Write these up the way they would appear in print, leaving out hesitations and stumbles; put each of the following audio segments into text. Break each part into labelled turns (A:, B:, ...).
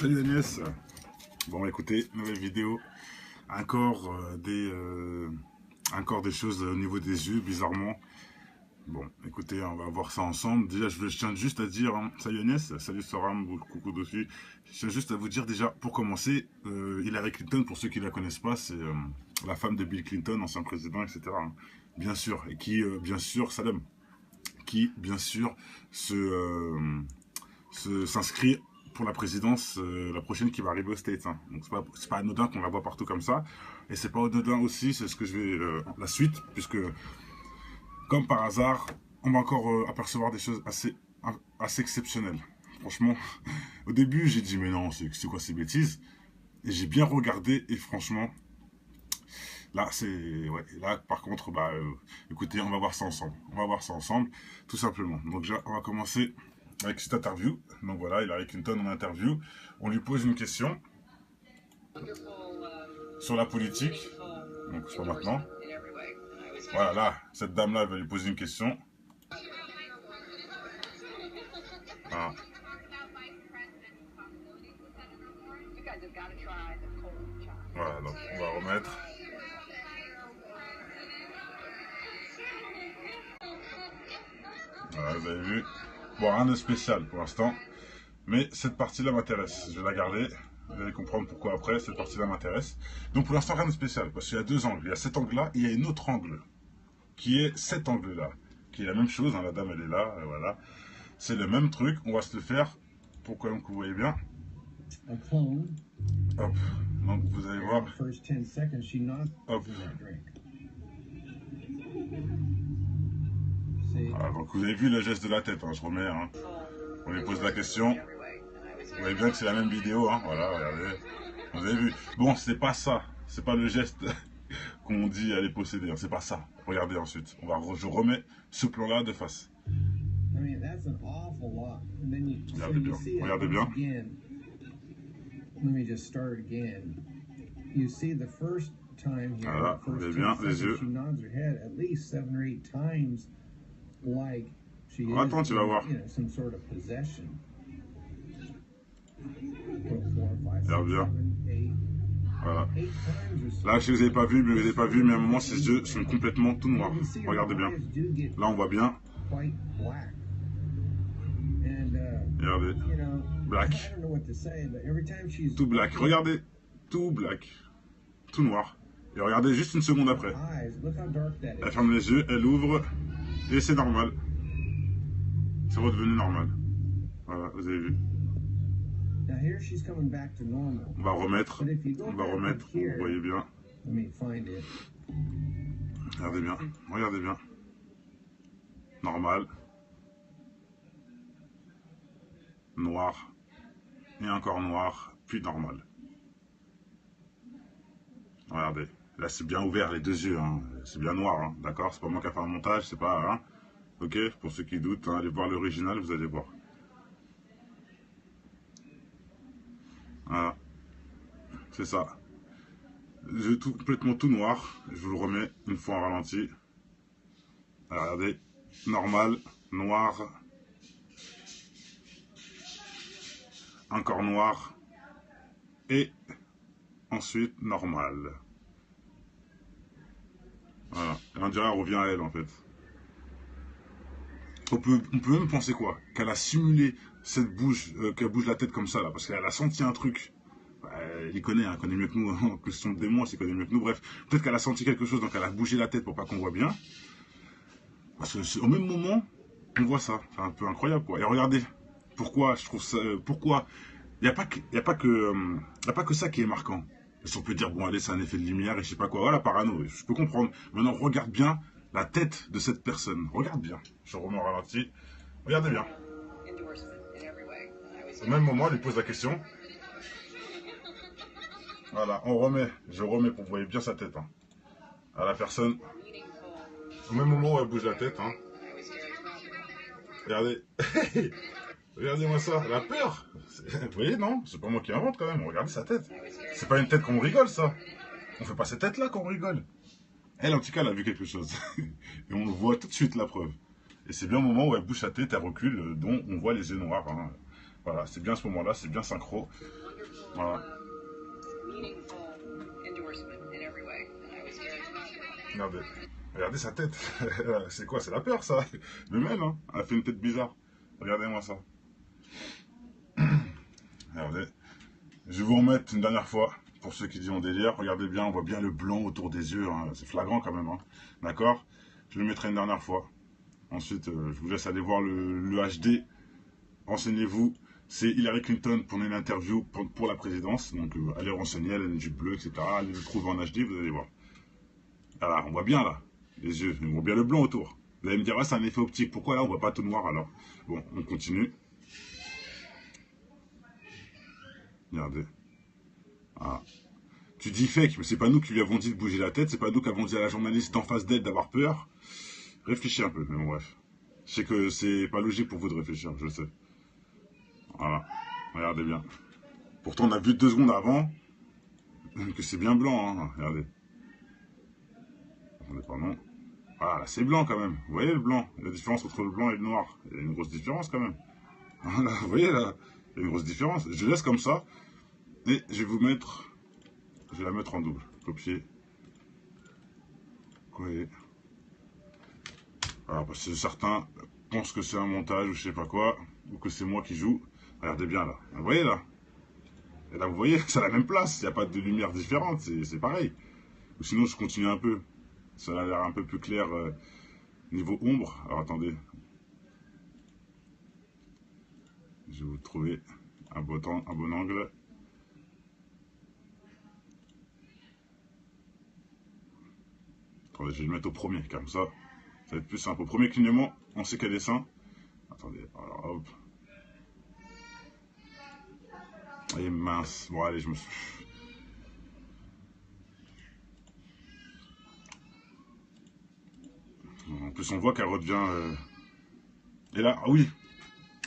A: Salut Agnès. Bon écoutez, nouvelle vidéo. Encore encore des choses au niveau des yeux, bizarrement. Bon, écoutez, on va voir ça ensemble. Déjà, je tiens juste à dire, salut Agnès, salut Soram, coucou dessus. Je tiens juste à vous dire déjà, pour commencer, Hillary Clinton, pour ceux qui la connaissent pas, c'est la femme de Bill Clinton, ancien président, etc. Bien sûr, et qui, bien sûr, Saddam, qui, bien sûr, s'inscrit pour la présidence, la prochaine qui va arriver aux States. Donc c'est pas anodin qu'on la voit partout comme ça. Et c'est pas anodin aussi, c'est ce que je vais la suite, puisque comme par hasard, on va encore apercevoir des choses assez exceptionnelles. Franchement, au début j'ai dit mais non, c'est quoi ces bêtises? Et j'ai bien regardé et franchement, là c'est ouais, là par contre bah écoutez, on va voir ça ensemble. On va voir ça ensemble, tout simplement. Donc déjà, on va commencer avec cette interview. Donc voilà, Hillary Clinton en interview. On lui pose une question sur la politique. Donc c'est pas maintenant. Voilà, là, cette dame-là, elle va lui poser une question. Voilà. Voilà, donc on va remettre. Voilà, vous avez vu. Bon, rien de spécial pour l'instant. Mais cette partie-là m'intéresse. Je vais la garder. Vous allez comprendre pourquoi après. Cette partie-là m'intéresse. Donc pour l'instant, rien de spécial. Parce qu'il y a deux angles. Il y a cet angle-là et il y a un autre angle. Qui est cet angle-là. Qui est la même chose. La dame, elle est là. Voilà. C'est le même truc. On va se le faire. Pour quand même que vous voyez bien. Hop. Donc vous allez voir. Hop. Voilà, donc vous avez vu le geste de la tête, je remets. On lui pose la question. Vous voyez bien que c'est la même vidéo, voilà, regardez. Vous avez vu. Bon, c'est pas ça. C'est pas le geste qu'on dit aller posséder. C'est pas ça. Regardez ensuite. Je remets ce plan-là de face. Regardez bien. Regardez bien. Voilà, vous avez bien les yeux. Attends, tu vas voir. Regarde bien. Voilà. Là, je ne les ai pas vus, mais à un moment, ses yeux sont complètement tout noirs. Regardez bien. Là, on voit bien. Regardez. Black. Tout black. Regardez. Tout black. Tout noir. Et regardez juste une seconde après. Elle ferme les yeux, elle ouvre. Et c'est normal. C'est redevenu normal. Voilà, vous avez vu. On va remettre. Vous voyez bien. Regardez bien. Regardez bien. Normal. Noir. Et encore noir. Puis normal. Regardez. Là, c'est bien ouvert les deux yeux. C'est bien noir. D'accord? C'est pas moi qui a fait un montage. C'est pas. Ok? Pour ceux qui doutent, allez voir l'original, vous allez voir. Voilà. C'est ça. Complètement tout noir. Je vous le remets une fois en ralenti. Alors, regardez. Normal. Noir. Encore noir. Et ensuite normal. Voilà. Et on dirait qu'elle revient à elle en fait. On peut même penser quoi? Qu'elle a simulé cette bouche, qu'elle bouge la tête comme ça là, parce qu'elle a senti un truc. Elle connaît, elle connaît mieux que nous, que ce sont des démons, elle connaît mieux que nous. Bref, peut-être qu'elle a senti quelque chose, donc elle a bougé la tête pour pas qu'on voit bien. Parce que au même moment, on voit ça. C'est un peu incroyable quoi. Et regardez, pourquoi je trouve ça, pourquoi il n'y a pas que ça qui est marquant. Parce qu'on peut dire bon allez c'est un effet de lumière et je sais pas quoi. Voilà parano, je peux comprendre. Maintenant regarde bien la tête de cette personne. Regarde bien. Je remets en ralenti. Regardez bien. Au même moment, elle lui pose la question. Voilà, je remets pour que vous voyez bien sa tête. À la personne. Au même moment où elle bouge la tête. Regardez. Regardez-moi ça, la peur. Vous voyez, non? C'est pas moi qui invente quand même. Regardez sa tête. C'est pas une tête qu'on rigole, ça. On fait pas cette tête-là qu'on rigole. Elle, en tout cas, elle a vu quelque chose. Et on le voit tout de suite, la preuve. Et c'est bien au moment où elle bouge sa tête, elle recule, dont on voit les yeux noirs. Voilà, c'est bien ce moment-là, c'est bien synchro. Voilà. Regardez, regardez sa tête. C'est quoi? C'est la peur, ça. Le même, hein. Elle a fait une tête bizarre. Regardez-moi ça. Regardez. Je vais vous remettre une dernière fois, pour ceux qui disent en délire. Regardez bien, on voit bien le blanc autour des yeux. Hein. C'est flagrant quand même. Hein. D'accord? Je le mettrai une dernière fois. Ensuite, je vous laisse aller voir le HD. Renseignez-vous. C'est Hillary Clinton pour une interview pour la présidence. Donc, allez renseigner, elle a une jupe bleue, etc. Allez le trouver en HD, vous allez voir. Voilà, on voit bien là, les yeux. On voit bien le blanc autour. Vous allez me dire, ah, c'est un effet optique. Pourquoi là, on voit pas tout noir alors? Bon, on continue. Regardez. Ah. Tu dis fake, mais c'est pas nous qui lui avons dit de bouger la tête, c'est pas nous qui avons dit à la journaliste d'en face d'elle d'avoir peur. Réfléchis un peu, mais bon, bref. Je sais que c'est pas logique pour vous de réfléchir, je sais. Voilà, regardez bien. Pourtant, on a vu 2 secondes avant que c'est bien blanc, hein. Regardez. Attendez, pardon. Ah, là, c'est blanc quand même. Vous voyez le blanc? La différence entre le blanc et le noir. Il y a une grosse différence quand même. Voilà, vous voyez là? Il y a une grosse différence. Je laisse comme ça. Et je vais vous mettre... Je vais la mettre en double. Copier. Coller. Voilà, parce que certains pensent que c'est un montage ou je sais pas quoi. Ou que c'est moi qui joue. Regardez bien là. Vous voyez là? Et là, vous voyez, c'est à la même place. Il n'y a pas de lumière différente. C'est pareil. Ou sinon, je continue un peu. Ça a l'air un peu plus clair niveau ombre. Alors attendez. Je vais vous trouver un bon angle. Attendez, je vais le mettre au premier, comme ça. Ça va être plus simple. Au premier clignement, on sait quel dessin. Attendez, alors hop. Et mince. Bon, allez, je me suis... En plus, on voit qu'elle redevient... Et là, ah oui,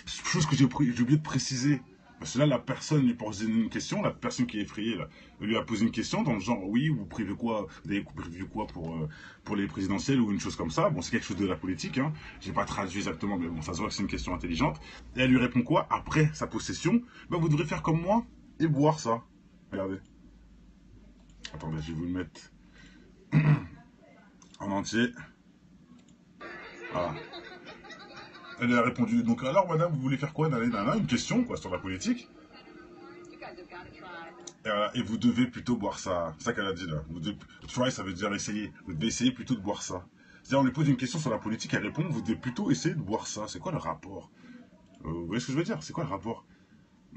A: chose que j'ai oublié de préciser. Parce que là, la personne lui pose une question, la personne qui est effrayée, là, elle lui a posé une question dans le genre, oui, vous prévez quoi, vous avez prévu quoi pour les présidentielles ou une chose comme ça. Bon, c'est quelque chose de la politique, hein. J'ai pas traduit exactement, mais bon, ça se voit que c'est une question intelligente. Et elle lui répond quoi? Après sa possession, ben, vous devrez faire comme moi et boire ça. Regardez. Attendez, je vais vous le mettre en entier. Voilà. Elle a répondu, donc alors madame, vous voulez faire quoi? Une question, quoi, sur la politique. Et vous devez plutôt boire ça. C'est ça qu'elle a dit là. Try, ça veut dire essayer. Vous devez essayer plutôt de boire ça. C'est-à-dire, on lui pose une question sur la politique, elle répond, vous devez plutôt essayer de boire ça. C'est quoi le rapport? Vous voyez ce que je veux dire? C'est quoi le rapport?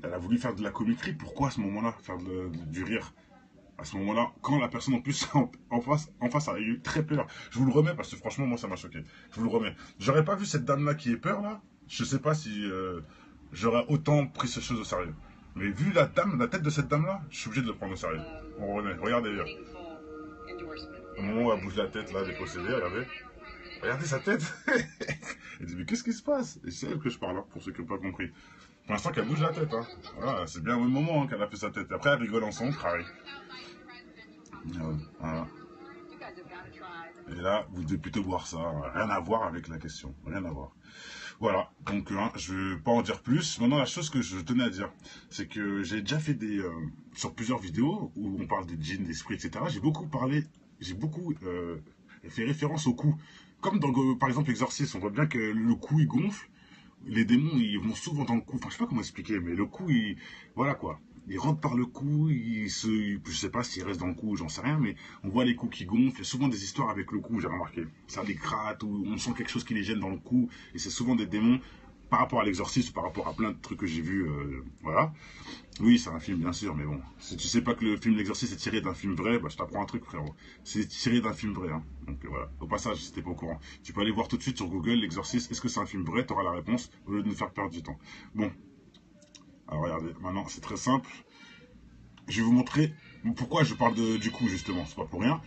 A: Elle a voulu faire de la comiquerie, pourquoi à ce moment-là? Faire du rire? À ce moment-là, quand la personne en plus en face a eu très peur. Je vous le remets parce que franchement, moi, ça m'a choqué. Je vous le remets. J'aurais pas vu cette dame-là qui ait peur là. Je sais pas si j'aurais autant pris ces choses au sérieux. Mais vu la tête de cette dame-là, je suis obligé de le prendre au sérieux. On remet. Regardez là. Au moment où elle bouge la tête là, dépossédée, regardez. Regardez sa tête. Elle dit mais qu'est-ce qui se passe? Et c'est elle que je parle, hein, pour ceux qui n'ont pas compris. Pour l'instant qu'elle bouge la tête. Hein. Voilà, c'est bien au moment hein, qu'elle a fait sa tête. Après, elle rigole ensemble, pareil. Voilà. Et là, vous devez plutôt voir ça. Rien à voir avec la question. Rien à voir. Voilà. Donc, hein, je ne vais pas en dire plus. Maintenant, la chose que je tenais à dire, c'est que j'ai déjà fait sur plusieurs vidéos où on parle des djinns, d'esprit, etc. J'ai beaucoup fait référence au cou. Comme dans, par exemple, Exorcist, on voit bien que le cou, il gonfle. Les démons, ils vont souvent dans le cou. Enfin, je sais pas comment expliquer, mais le cou, voilà quoi. Ils rentrent par le cou, je sais pas s'ils restent dans le cou, j'en sais rien, mais on voit les coups qui gonflent. Il y a souvent des histoires avec le cou, j'ai remarqué. Ça les gratte, ou on sent quelque chose qui les gêne dans le cou, et c'est souvent des démons par rapport à l'exorcisme, par rapport à plein de trucs que j'ai vus, voilà. Oui, c'est un film, bien sûr, mais bon. Si tu sais pas que le film L'Exorciste est tiré d'un film vrai, bah, je t'apprends un truc, frérot. C'est tiré d'un film vrai, hein. Donc voilà. Au passage, si t'es pas au courant. Tu peux aller voir tout de suite sur Google L'Exorciste, est-ce que c'est un film vrai? T'auras la réponse, au lieu de nous faire perdre du temps. Bon. Alors regardez, maintenant, c'est très simple. Je vais vous montrer pourquoi je parle du coup, justement. C'est pas pour rien.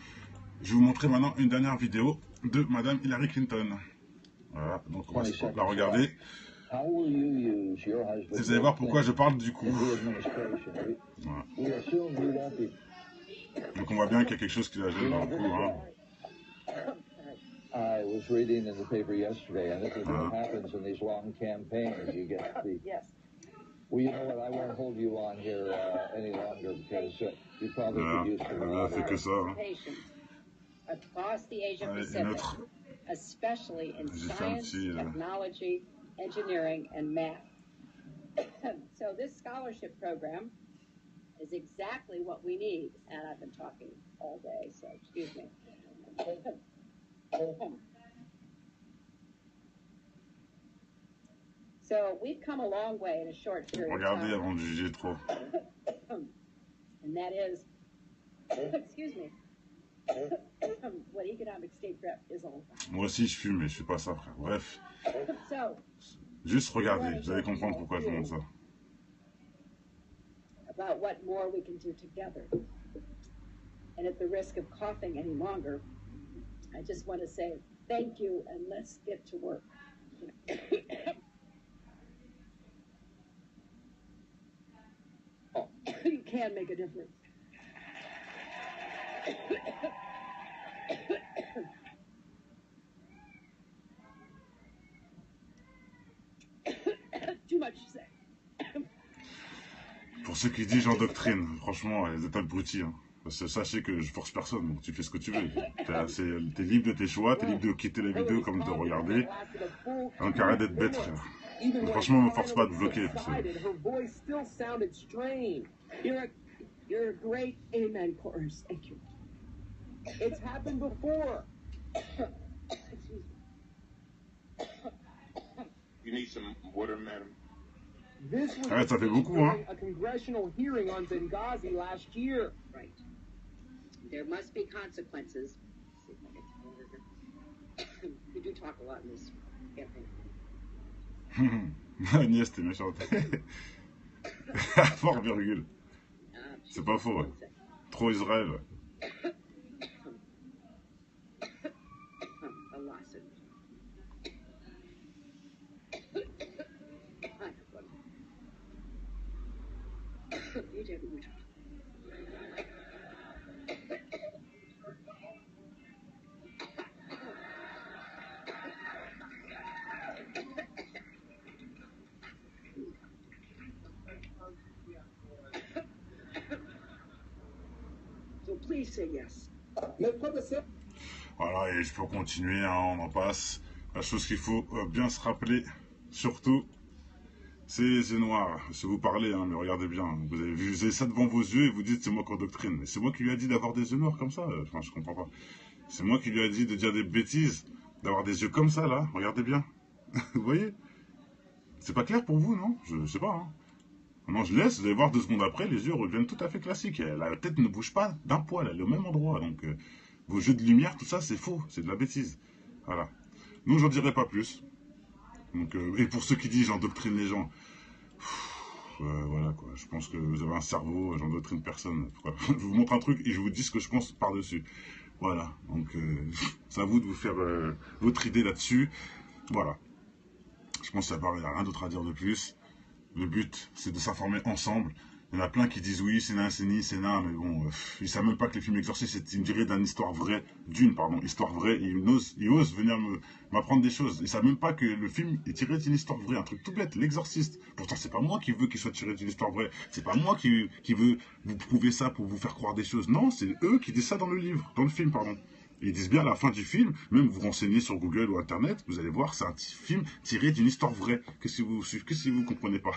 A: Je vais vous montrer maintenant une dernière vidéo de Madame Hillary Clinton. Voilà, donc on va la regarder. Et vous allez voir pourquoi je parle du coup. Voilà. Donc on voit bien qu'il y a quelque chose qui la gêne dans le cou. Hein.
B: I was reading in the paper yesterday, and this is what happens in these long campaigns. You get the Well, you know what? I won't hold you on here any longer because you probably could use some
A: Elle fait que ça. Hein.
C: Across the Asia
A: Allez,
C: Pacific, especially in science, technology, engineering, and math. So this scholarship program is exactly what we need. And I've been talking all day, so excuse me. So we've come a long way in a short period of time.
A: Regardez avant de juger trop.
C: And that is, excuse me, what economic statecraft is all about.
A: Moi aussi je fume, mais je suis pas ça, frère. Bref. Juste regardez, vous allez comprendre pourquoi je montre ça.
C: About what more we can do together. And at the risk of coughing any longer, I just want to say thank you and let's get to work. You can make a difference. Too much to say.
A: Pour ceux qui disent j'endoctrine, franchement, vous êtes abrutis. Hein. Parce que sachez que je force personne, donc tu fais ce que tu veux. T'es libre de tes choix, t'es libre de quitter la vidéo comme de regarder. Donc arrête d'être bête, frère. Donc, franchement, me force pas de bloquer.
C: You're a great amen chorus. Thank you. It's happened before. Excuse me.
D: You need some water, madam?
A: Ouais, ça fait beaucoup, hein.
C: A congressional hearing on Benghazi last year. Right. There must be consequences. We do talk a lot in this campaign.
A: Agnès, t'es méchante. Fort virgule. C'est pas faux. Ouais. Trop Israël.
C: So please say yes.
A: Voilà, et je peux continuer, hein, on en passe. La chose qu'il faut bien se rappeler, surtout, c'est les yeux noirs. Si vous parlez, hein, mais regardez bien, vous avez ça devant vos yeux et vous dites c'est moi qui endoctrine. Mais c'est moi qui lui ai dit d'avoir des yeux noirs comme ça, enfin je comprends pas. C'est moi qui lui ai dit de dire des bêtises, d'avoir des yeux comme ça là, regardez bien. Vous voyez? C'est pas clair pour vous, non? Je sais pas, hein. Non, je laisse, vous allez voir 2 secondes après, les yeux reviennent tout à fait classiques. La tête ne bouge pas d'un poil, elle est au même endroit. Donc, vos jeux de lumière, tout ça, c'est faux, c'est de la bêtise. Voilà. Nous, j'en dirai pas plus. Donc, et pour ceux qui disent j'endoctrine les gens, voilà quoi. Je pense que vous avez un cerveau, j'endoctrine personne. Je vous montre un truc et je vous dis ce que je pense par-dessus. Voilà. Donc, c'est à vous de vous faire votre idée là-dessus. Voilà. Je pense qu'il n'y a rien d'autre à dire de plus. Le but, c'est de s'informer ensemble. Il y en a plein qui disent oui, c'est nain, mais bon, ils ne savent même pas que les films Exorcistes, c'est une durée histoire vraie, histoire vraie, et ils osent venir m'apprendre des choses. Ils ne savent même pas que le film est tiré d'une histoire vraie, un truc tout bête, l'Exorciste. Pourtant, c'est pas moi qui veux qu'il soit tiré d'une histoire vraie, c'est pas moi qui veux vous prouver ça pour vous faire croire des choses. Non, c'est eux qui disent ça dans le film, pardon. Ils disent bien à la fin du film, même vous renseignez sur Google ou Internet, vous allez voir, c'est un film tiré d'une histoire vraie. Que si vous comprenez pas.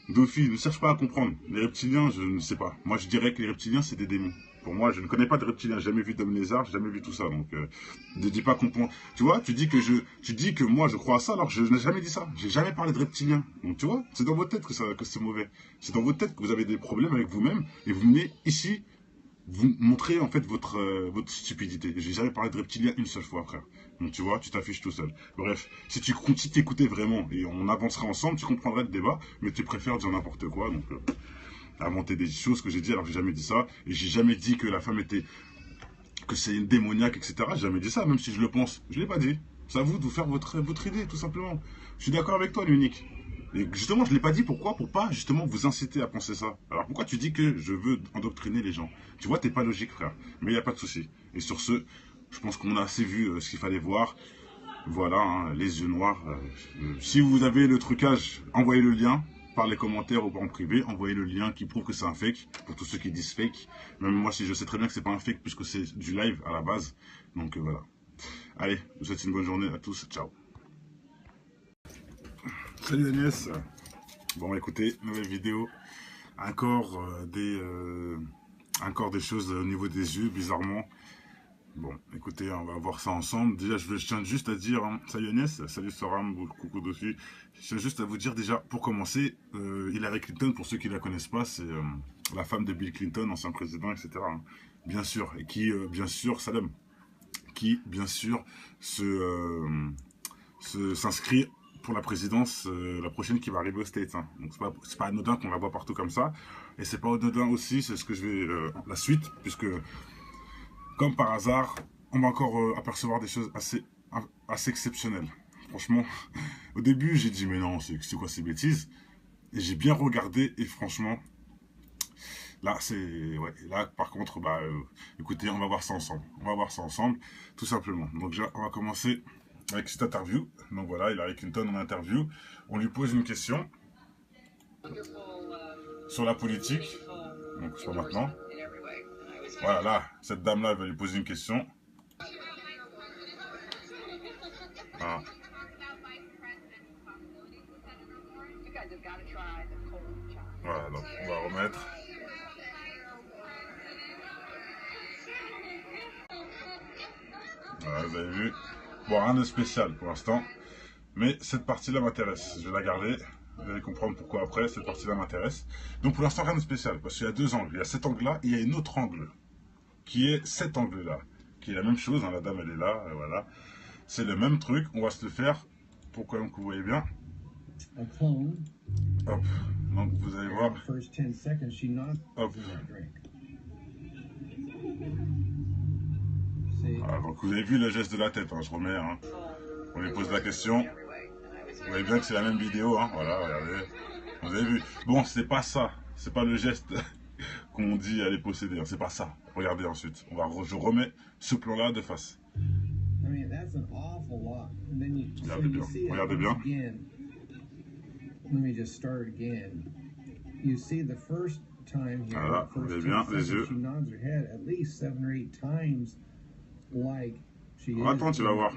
A: Dofi, ne cherche pas à comprendre. Les reptiliens, je ne sais pas. Moi, je dirais que les reptiliens, c'est des démons. Pour moi, je ne connais pas de reptiliens. J'ai jamais vu d'homme lézard, j'ai jamais vu tout ça. Donc, ne dis pas qu'on pense. Tu vois, tu dis que moi, je crois à ça, alors que je n'ai jamais dit ça. J'ai jamais parlé de reptiliens. Donc, tu vois, c'est dans votre tête que c'est mauvais. C'est dans votre tête que vous avez des problèmes avec vous-même et vous venez ici vous montrer en fait votre stupidité. J'ai jamais parlé de reptilien une seule fois, frère. Donc tu vois, tu t'affiches tout seul. Bref, si tu t'écoutais vraiment et on avancerait ensemble, tu comprendrais le débat, mais tu préfères dire n'importe quoi, donc inventer des choses que j'ai dit alors que j'ai jamais dit ça. Et j'ai jamais dit que la femme que c'est une démoniaque, etc. J'ai jamais dit ça, même si je le pense. Je l'ai pas dit. C'est à vous de vous faire votre idée, tout simplement. Je suis d'accord avec toi, l'unique. Et justement, je ne l'ai pas dit, pourquoi? Pour pas justement vous inciter à penser ça. Alors pourquoi tu dis que je veux endoctriner les gens? Tu vois, t'es pas logique, frère. Mais il n'y a pas de souci. Et sur ce, je pense qu'on a assez vu ce qu'il fallait voir. Voilà, hein, les yeux noirs. Si vous avez le trucage, envoyez le lien. par les commentaires ou en privé, envoyez le lien qui prouve que c'est un fake, pour tous ceux qui disent fake. Même moi, si je sais très bien que c'est pas un fake, puisque c'est du live à la base. Donc voilà. Allez, je vous souhaite une bonne journée à tous. Ciao. Salut Agnès. Bon, écoutez, nouvelle vidéo. Encore des choses au niveau des yeux, bizarrement. Bon, écoutez, on va voir ça ensemble. Déjà, je tiens juste à dire, hein, salut Agnès, salut Soram, coucou dessus. Je tiens juste à vous dire déjà, pour commencer, Hillary Clinton, pour ceux qui ne la connaissent pas, c'est la femme de Bill Clinton, ancien président, etc. Hein, bien sûr, et qui, bien sûr, Saddam, qui, bien sûr, s'inscrit pour la présidence, la prochaine qui va arriver aux States. Hein. Donc c'est pas anodin qu'on la voit partout comme ça. Et c'est pas anodin aussi, c'est ce que je vais, la suite, puisque... Comme par hasard, on va encore apercevoir des choses assez exceptionnelles. Franchement, au début, j'ai dit, mais non, c'est quoi ces bêtises? Et j'ai bien regardé, et franchement, là, ouais, là, par contre, bah, écoutez, on va voir ça ensemble. On va voir ça ensemble, tout simplement. Donc, on va commencer avec cette interview. Donc voilà, Hillary Clinton en interview. On lui pose une question sur la politique. Donc, c'est pas maintenant. Voilà, là, cette dame-là, elle va lui poser une question. Ah. Voilà, donc on va remettre. Voilà, vous avez vu. Bon, rien de spécial pour l'instant. Mais cette partie-là m'intéresse. Je vais la garder. Vous allez comprendre pourquoi après, cette partie-là m'intéresse. Donc pour l'instant, rien de spécial. Parce qu'il y a deux angles. Il y a cet angle-là et il y a un autre angle. Qui est cet angle-là, qui est la même chose, hein, la dame elle est là, voilà. C'est le même truc, on va se le faire, pour quand même que vous voyez bien. Hop, donc vous allez voir. Hop. Voilà, donc vous avez vu le geste de la tête, hein, je remets, hein. On lui pose la question. Vous voyez bien que c'est la même vidéo, hein, voilà, regardez. Vous avez vu. Bon, c'est pas ça, c'est pas le geste qu'on dit aller posséder, hein, c'est pas ça. Regardez ensuite, je remets ce plan-là de face. Regardez bien, regardez bien. Voilà, vous voyez bien les yeux. Attends, tu vas voir.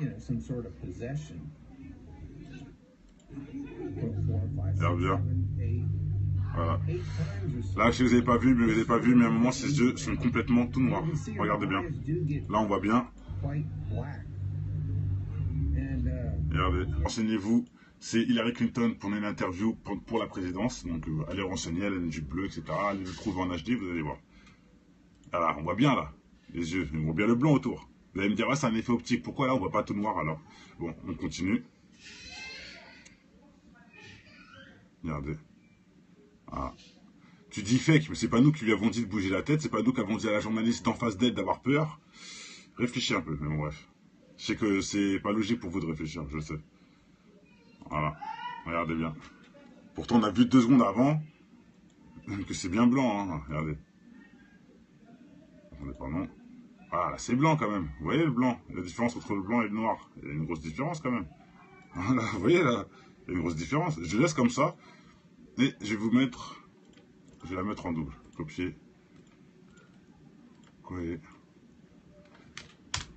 A: Regarde bien. Voilà. Là, si vous n'avez pas vu, mais à un moment, ses yeux sont complètement tout noirs. Regardez bien. Là, on voit bien. Regardez. Renseignez-vous. C'est Hillary Clinton pour une interview pour la présidence. Donc, allez renseigner, elle a une jupe bleue, etc. Allez le trouver en HD, vous allez voir. Voilà, on voit bien là. Les yeux. On voit bien le blanc autour. Vous allez me dire, ouais, c'est un effet optique. Pourquoi là, on voit pas tout noir alors? Bon, on continue. Regardez. Ah. Tu dis fake, mais c'est pas nous qui lui avons dit de bouger la tête, c'est pas nous qui avons dit à la journaliste d'en face d'elle d'avoir peur. Réfléchis un peu, mais bon bref. Je sais que c'est pas logique pour vous de réfléchir, je sais. Voilà, regardez bien. Pourtant on a vu 2 secondes avant que c'est bien blanc, hein. Regardez. Attendez, pardon. Ah là c'est blanc quand même, vous voyez le blanc, la différence entre le blanc et le noir. Il y a une grosse différence quand même. Voilà, vous voyez là, il y a une grosse différence. Je laisse comme ça. Et je vais la mettre en double, copier, coller.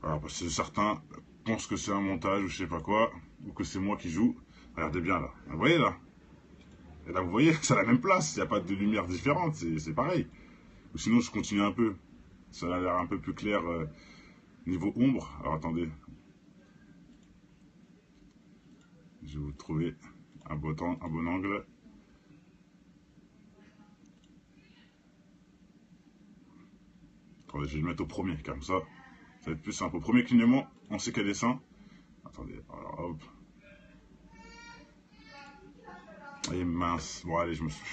A: Alors parce que certains pensent que c'est un montage ou je sais pas quoi, ou que c'est moi qui joue. Regardez bien là, vous voyez là. Et là vous voyez, c'est à la même place, il n'y a pas de lumière différente, c'est pareil. Ou sinon je continue un peu, ça a l'air un peu plus clair niveau ombre. Alors attendez, je vais vous trouver un bon angle. Attendez, je vais le mettre au premier, comme ça va être plus simple. Au premier clignement, on sait quel dessin. Attendez, alors hop. Allez, mince. Bon, allez, je me suis...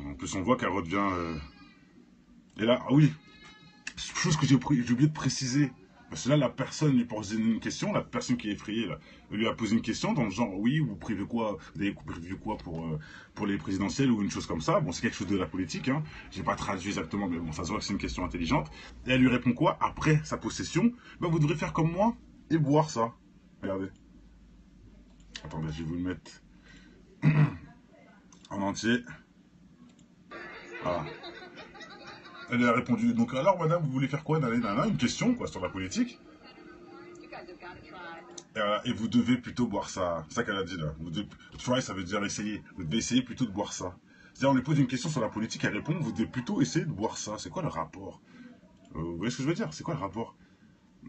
A: En plus, on voit qu'elle redevient... Et là, ah oui, chose que j'ai oublié de préciser. Parce que là, la personne lui pose une question, la personne qui est effrayée, là, lui a posé une question dans le genre, oui, vous prévoyez quoi, vous avez prévu quoi pour les présidentielles ou une chose comme ça. Bon, c'est quelque chose de la politique, hein. J'ai pas traduit exactement, mais bon, ça se voit que c'est une question intelligente. Et elle lui répond quoi? Après sa possession, ben, vous devrez faire comme moi. et boire ça. Regardez. Attendez, je vais vous le mettre en entier. Voilà. Elle a répondu. Donc, alors, madame, vous voulez faire quoi? Une question, quoi, sur la politique. Et vous devez plutôt boire ça. C'est ça qu'elle a dit, là. Try, ça veut dire essayer. Vous devez essayer plutôt de boire ça. C'est-à-dire, on lui pose une question sur la politique, elle répond, vous devez plutôt essayer de boire ça. C'est quoi le rapport? Vous voyez ce que je veux dire? C'est quoi le rapport?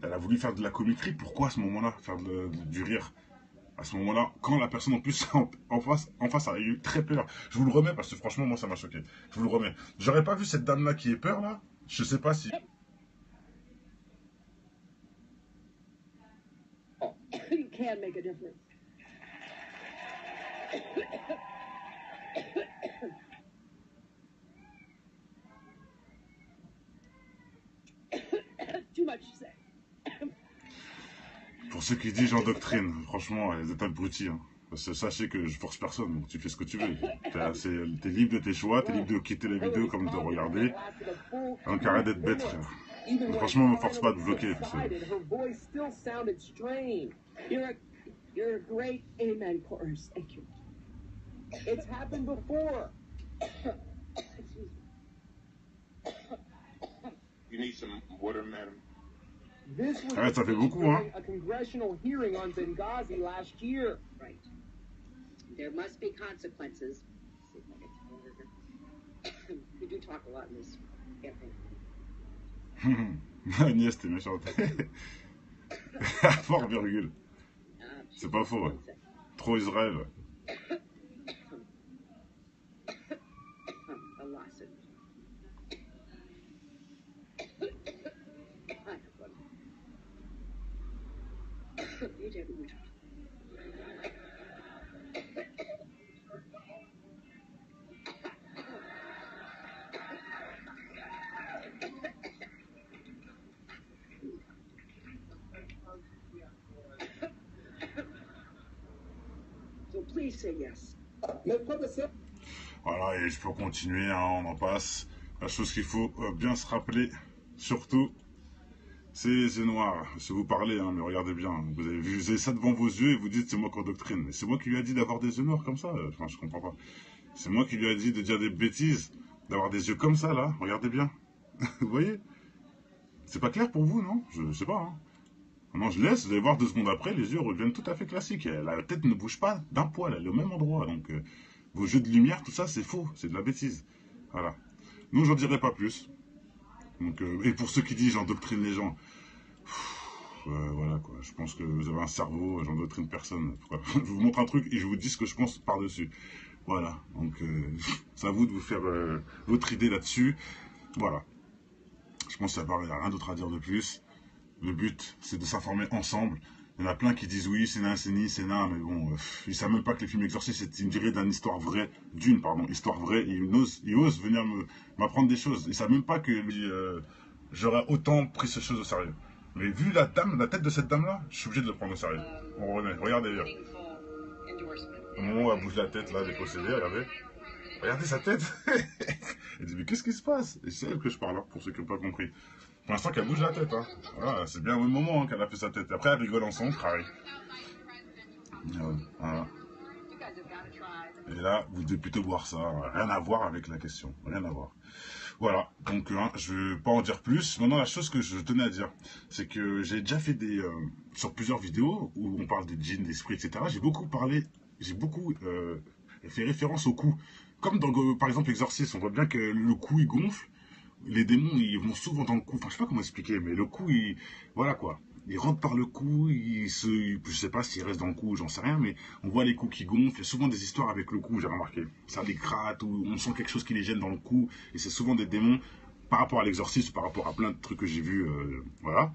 A: Elle a voulu faire de la comiquerie. Pourquoi à ce moment-là faire du rire? À ce moment-là, quand la personne en plus en face a eu très peur. Je vous le remets parce que franchement, moi, ça m'a choqué. Je vous le remets. J'aurais pas vu cette dame-là qui ait peur, là. Je sais pas si...
C: You can make a difference. Too much to say.
A: Pour ceux qui disent j'endoctrine, franchement, les êtes abrutis. Hein. Parce que sachez que je force personne, donc tu fais ce que tu veux. T'es libre de tes choix, t'es libre de quitter la vidéo comme de regarder. Donc arrête d'être bête, frère. Franchement, me force pas de bloquer.
C: You're a great amen chorus. Thank you. It's happened before. Excuse me.
D: You need some water, madam?
B: This was
A: Ouais, ça fait beaucoup, hein.
B: a congressional hearing on Benghazi last year.
C: Right. There must be consequences. We do talk a lot in this campaign.
A: Agnès, t'es méchante. Fort virgule. C'est pas faux, ouais. Trop Israël.
C: A lawsuit. You did what you tried. So please say yes.
A: Voilà, et je peux continuer, hein, on en passe. La chose qu'il faut bien se rappeler, surtout, c'est les yeux noirs. Si vous parlez, hein, mais regardez bien, vous avez ça devant vos yeux et vous dites c'est moi qui endoctrine. C'est moi qui lui ai dit d'avoir des yeux noirs comme ça, enfin je comprends pas. C'est moi qui lui ai dit de dire des bêtises, d'avoir des yeux comme ça là, regardez bien. Vous voyez? C'est pas clair pour vous, non? Je sais pas, hein. Non, je laisse, vous allez voir 2 secondes après, les yeux reviennent tout à fait classiques. La tête ne bouge pas d'un poil, elle est au même endroit. Donc, vos jeux de lumière, tout ça, c'est faux, c'est de la bêtise. Voilà. Nous, j'en dirai pas plus. Donc, et pour ceux qui disent j'endoctrine les gens, voilà quoi. Je pense que vous avez un cerveau, j'endoctrine personne. Je vous montre un truc et je vous dis ce que je pense par-dessus. Voilà. Donc, c'est à vous de vous faire votre idée là-dessus. Voilà. Je pense qu'il n'y a rien d'autre à dire de plus. Le but, c'est de s'informer ensemble. Il y en a plein qui disent oui, c'est nain, mais bon, ils savent même pas que les films exorcistes, c'est une durée histoire vraie, histoire vraie, et ils osent venir m'apprendre des choses. Ils savent même pas que j'aurais autant pris ces choses au sérieux. Mais vu la tête de cette dame-là, je suis obligé de le prendre au sérieux. Bon, regardez bien. Au moment où elle bouge la tête, là, dépossédée, regardez. Regardez sa tête. Elle dit, mais qu'est-ce qui se passe? Et c'est elle que je parle, hein, pour ceux qui n'ont pas compris. Pour l'instant, qu'elle bouge la tête. Hein. Voilà, c'est bien au moment hein, qu'elle a fait sa tête. Après, elle rigole ensemble, pareil. Voilà. Et là, vous devez plutôt voir ça. Rien à voir avec la question. Rien à voir. Voilà. Donc, je ne vais pas en dire plus. Maintenant, la chose que je tenais à dire, c'est que j'ai déjà fait sur plusieurs vidéos où on parle des djinns, d'esprits, etc. J'ai beaucoup fait référence au cou. Comme dans, par exemple, Exorcist, on voit bien que le cou, il gonfle. Les démons, ils vont souvent dans le cou. Enfin, je sais pas comment expliquer, mais le cou, voilà quoi. Ils rentrent par le cou, je sais pas s'ils restent dans le cou, j'en sais rien, mais on voit les coups qui gonflent. Il y a souvent des histoires avec le cou, j'ai remarqué. Ça les gratte, ou on sent quelque chose qui les gêne dans le cou. Et c'est souvent des démons, par rapport à l'exorcisme, par rapport à plein de trucs que j'ai vus, voilà.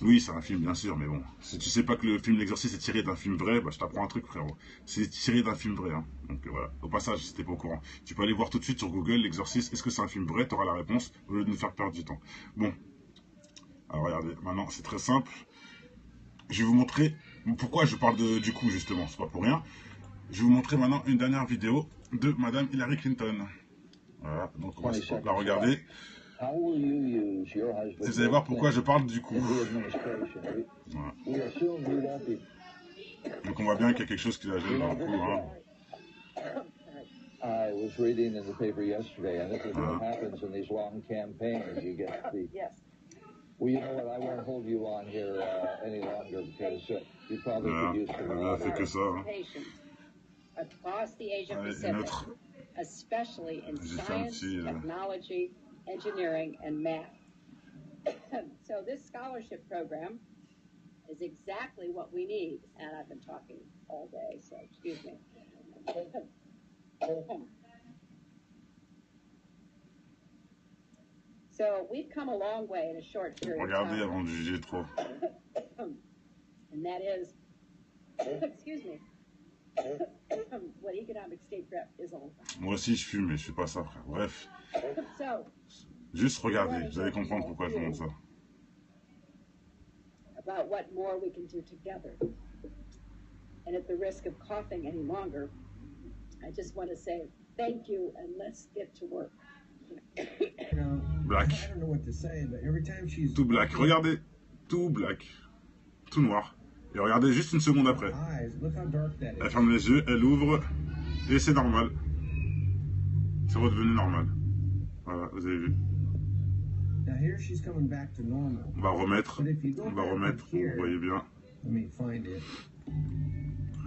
A: Oui, c'est un film, bien sûr, mais bon. Si tu sais pas que le film L'Exorciste est tiré d'un film vrai, bah, je t'apprends un truc, frérot. C'est tiré d'un film vrai, hein. Donc voilà. Au passage, si t'es pas au courant. Tu peux aller voir tout de suite sur Google L'Exorciste, est-ce que c'est un film vrai? T'auras la réponse, au lieu de nous faire perdre du temps. Bon. Alors regardez, maintenant, c'est très simple. Je vais vous montrer pourquoi je parle du coup, justement. C'est pas pour rien. Je vais vous montrer maintenant une dernière vidéo de Madame Hillary Clinton. Voilà, donc on va la regarder.
B: How will you use your husband?
A: Vous allez voir pourquoi je parle du cou.
B: in the administration?
A: Voilà.
B: We assume you won't be.
A: Donc on voit bien qu'il y a quelque chose qui la gêne dans le cou. Hein.
B: I was reading in the paper yesterday, and this is what happens in these long campaigns. You get the.
C: Yes.
B: Well, you know what? I won't hold you on here any longer because you probably
A: Voilà.
B: could use some
A: Elle a fait que ça. Hein.
C: Patients across the Asia
A: Allez, une
C: Pacific,
A: autre.
C: especially in
A: J'ai fait un
C: science,
A: petit,
C: technology, engineering, and math. So this scholarship program is exactly what we need. And I've been talking all day, so excuse me. So we've come a long way in a short period of
A: Regardez
C: time.
A: avant de juger trop.
C: And that is, excuse me, what economic state rep is all about.
A: Moi aussi je fume, mais je fais pas ça, frère. Bref,
C: So,
A: juste regardez, vous allez comprendre pourquoi je vous montre ça.
C: about what more we can do together. And at the risk of coughing any longer, I just want to say thank you and let's get to work.
E: You know,
A: Black.
E: I don't know what to say, but every time she's
A: Tout black, regardez. Tout black. Tout noir. Et regardez juste une seconde après.
E: eyes, look how dark that
A: Elle
E: is.
A: ferme les yeux, elle ouvre, et c'est normal. C'est redevenu normal. Voilà, vous avez vu.
E: Now here she's coming back to normal.
A: On va remettre,
E: But if you go
A: on va
E: back
A: remettre,
E: up here,
A: vous voyez bien.
E: let me find it.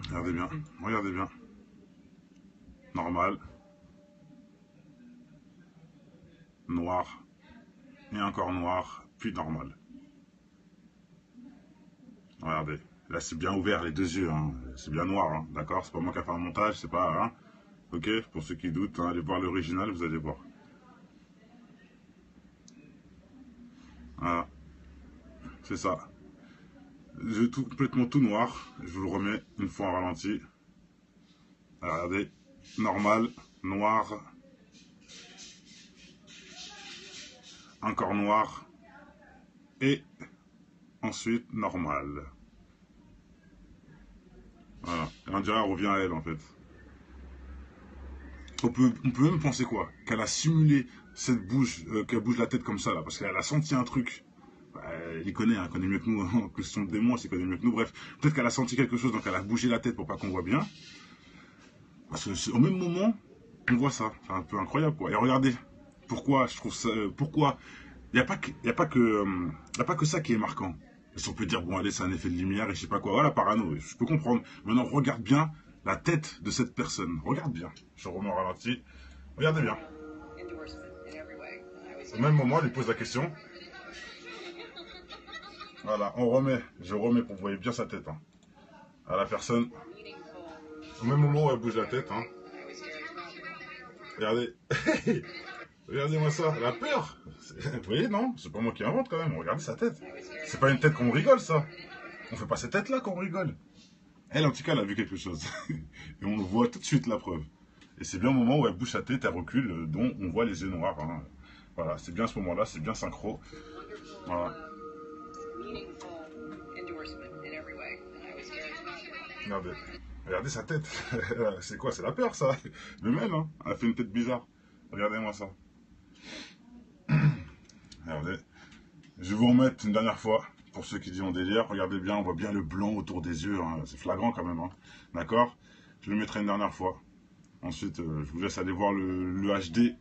A: Regardez bien, regardez bien. Normal. Noir. Et encore noir, puis normal. Regardez. Là, c'est bien ouvert, les deux yeux. Hein. C'est bien noir, hein. D'accord? C'est pas moi qui a fait un montage, c'est pas... Hein. Ok? Pour ceux qui doutent, hein, allez voir l'original, vous allez voir. Voilà. C'est ça. Complètement tout noir. Je vous le remets une fois en ralenti. Regardez. Normal, noir. Encore noir. Et ensuite normal. Voilà. Et on dirait qu'elle revient à elle en fait. On peut même penser quoi? Qu'elle a simulé cette bouche, qu'elle bouge la tête comme ça là, parce qu'elle a senti un truc. Bah, elle y connaît, hein, elle connaît mieux que nous, hein, que son démon, elle connaît mieux que nous. Bref, peut-être qu'elle a senti quelque chose, donc elle a bougé la tête pour pas qu'on voit bien. Parce que au même moment, on voit ça. C'est un peu incroyable quoi. Et regardez, pourquoi je trouve ça, pourquoi il n'y a pas que ça qui est marquant. Si on peut dire bon allez c'est un effet de lumière et je sais pas quoi. Voilà parano, je peux comprendre. Maintenant regarde bien la tête de cette personne. Regarde bien. Je remets en ralenti. Regardez bien. Au même moment, elle lui pose la question. Voilà, je remets pour que vous voyez bien sa tête. Hein. À la personne. Au même moment où elle bouge la tête. Hein. Regardez. Regardez-moi ça, la peur. Vous voyez, non? C'est pas moi qui invente quand même. Regardez sa tête. C'est pas une tête qu'on rigole, ça. On fait pas cette tête-là qu'on rigole. Elle, en tout cas, elle a vu quelque chose. Et on le voit tout de suite, la preuve. Et c'est bien au moment où elle bouge sa tête, elle recule, dont on voit les yeux noirs. Hein. Voilà, c'est bien à ce moment-là, c'est bien synchro. Voilà. Regardez. Regardez sa tête. C'est quoi? C'est la peur, ça. Le même, hein. Elle a fait une tête bizarre. Regardez-moi ça. Regardez. Je vais vous remettre une dernière fois, pour ceux qui disent en délire. Regardez bien, on voit bien le blanc autour des yeux. Hein. C'est flagrant quand même. Hein. D'accord? Je le mettrai une dernière fois. Ensuite, je vous laisse aller voir le HD